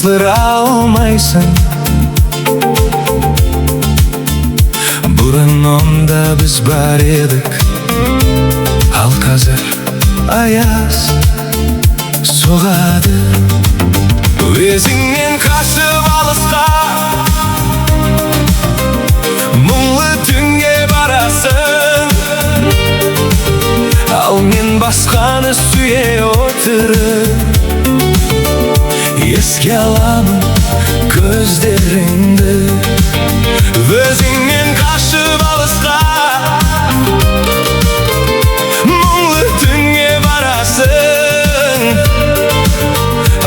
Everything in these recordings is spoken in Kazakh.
ысыра алмайсың. Бұрын онда біз бар едік, ал қазір аяз соғады. Өзіңнен қашып алысқа, мұңлы түнге барасың, ал мен басқаны сүйе отырып еске аламын көздеріңді. Өзіңнен қашып алысқа, мұңлы түнге барасың,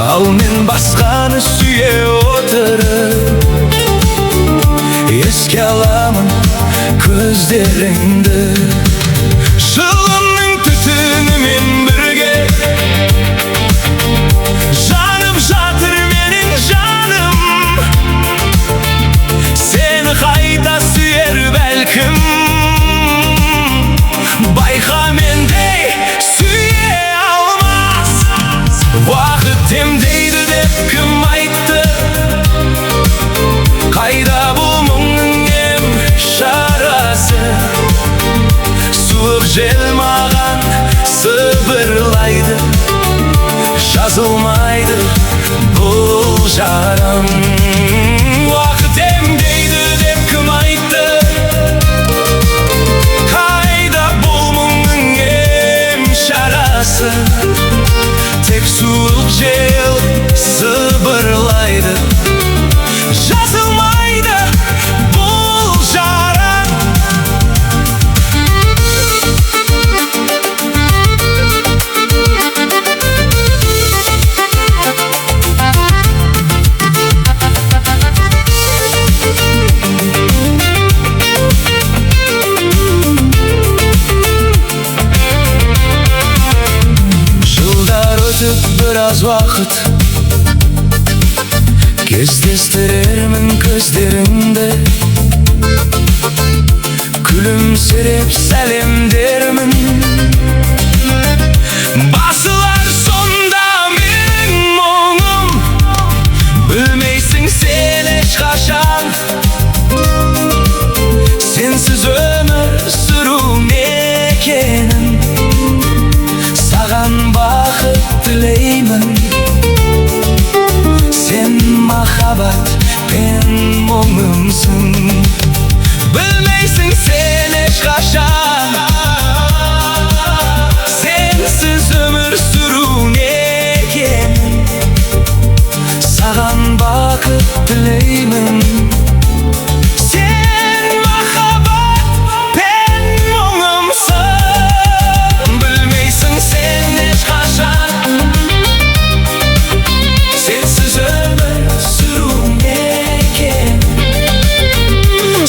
ал мен басқаны сүйе отырып еске аламын көздеріңді. Жылымның түтінімен бірге жанып жатыр менің жаным. Сені қайта сүйер бәлкім, байқа мендей сүйе алмас. Уақыт емдейді деп кім айтты? Қайда бұл мұңның ем шарасы? Суық жел маған сыбырлайды, жазылмайды бұл жарам. Уақыт емдейді деп кім айтты? Қайда бұл мұңның ем шарасы? Тек суық жел сыбырлайды, жазылмайды бұл жарам. Жылдар өтіп біраз уақыт, кездестірермін көздеріңді, күлімсіреп сәлемдермін. Басылар сонда менің мұңым, білмейсің сен ешқашан. Сенсіз өмір сүру не екенін, саған бақыт тілеймін. Сен махаббат пен мұңымсың, білмейсің сен ешқашан. Сенсіз өмір сүру не екенін, саған бақыт тілеймін. Сен махаббат пен мұңымсың, білмейсің сен ешқашан. Сенсіз өмір сүру не екенін,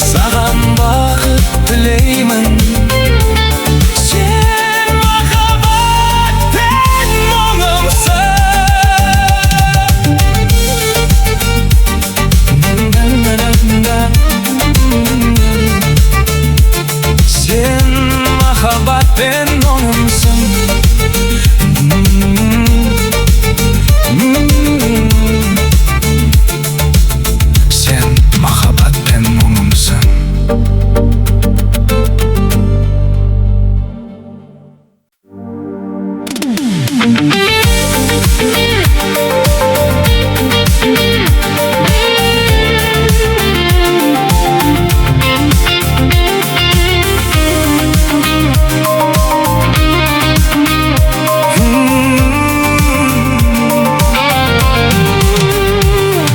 саған бақыт тілеймін. Сен махаббат пен мұңымсың. Сен махаббат пен мұңымсың. Сен махаббат пен мұңымсың.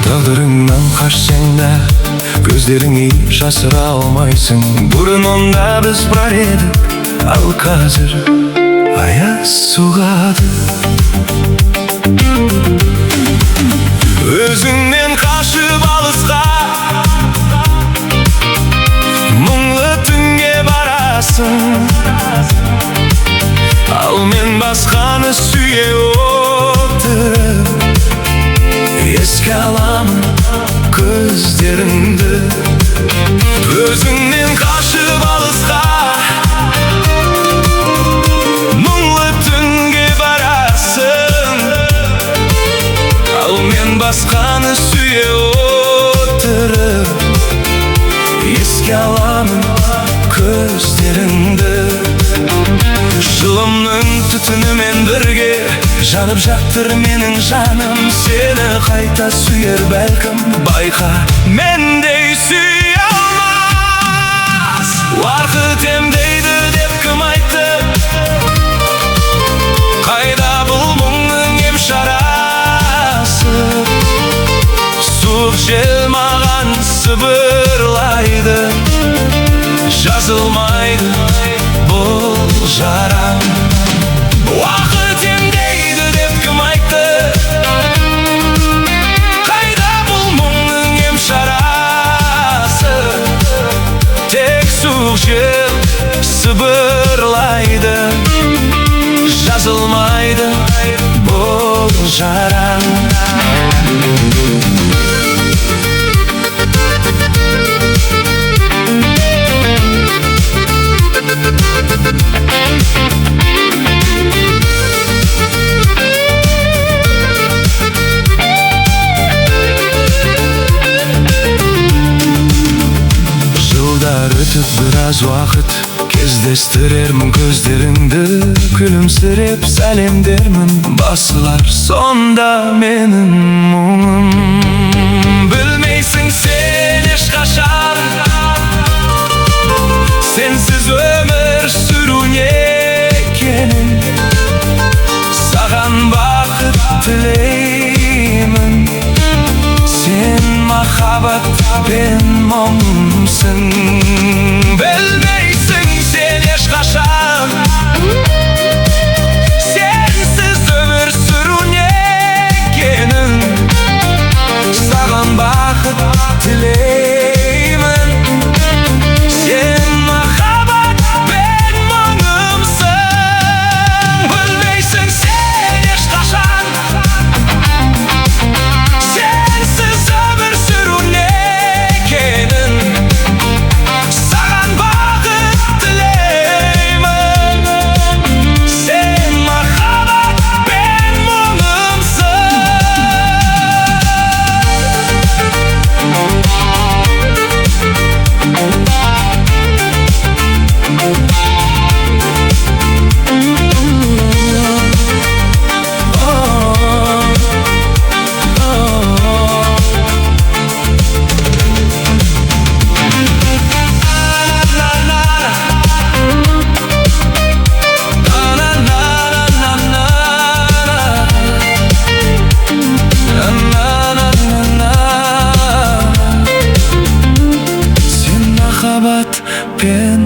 Тағдырыңнан қашсаң да көздеріңе жасыра алмайсың. Бұрын онда біз бар едік, ал қазір аяз соғады. Өзіңнен қашып алысқа, мұңлы түнге барасың, ал мен басқаны сүйе отырып еске аламын көздеріңді. Өзіңнен қашып алысқа, мұңлы түнге барасың, ал мен басқаны сүйе отырып еске аламын көздеріңді. Жылымның түтінімен бірге жанып жақтыр менің жаным. Сені қайта сүйер бәлкім, байқа мендей сүйе алмас. Уақыт емдейді деп кім айтты? Қайда бұл мұңның ем шарасы? Суық жел маған сыбырлайды, жазылмайды бұл жарам. Уақыт емдейді деп кім айтты? Қайда бұл мұңның ем шарасы? Тек суық жел сыбырлайды, жазылмайды бұл жарам. Жылдар өтіп біраз уақыт, кездестірермін көздеріңді. Күлімсіреп сәлемдермін, басылар сонда менің мұңым. Білмейсің сен ешқашан, сенсіз өмір сүру не екенін. Саған бақыт тілеймін, сен махаббат пен мұңымсың. Білмейсің сен ешқашан, сенсіз өмір сүру не екенін. Саған бақыт тілеймін, сен махаббат пен мұңымсың. Білмейсің сен ешқашан, сенсіз өмір сүру не екенін. Саған бақыт тілеймін, сен махаббат пен мұңымсың. Сен махаббат пен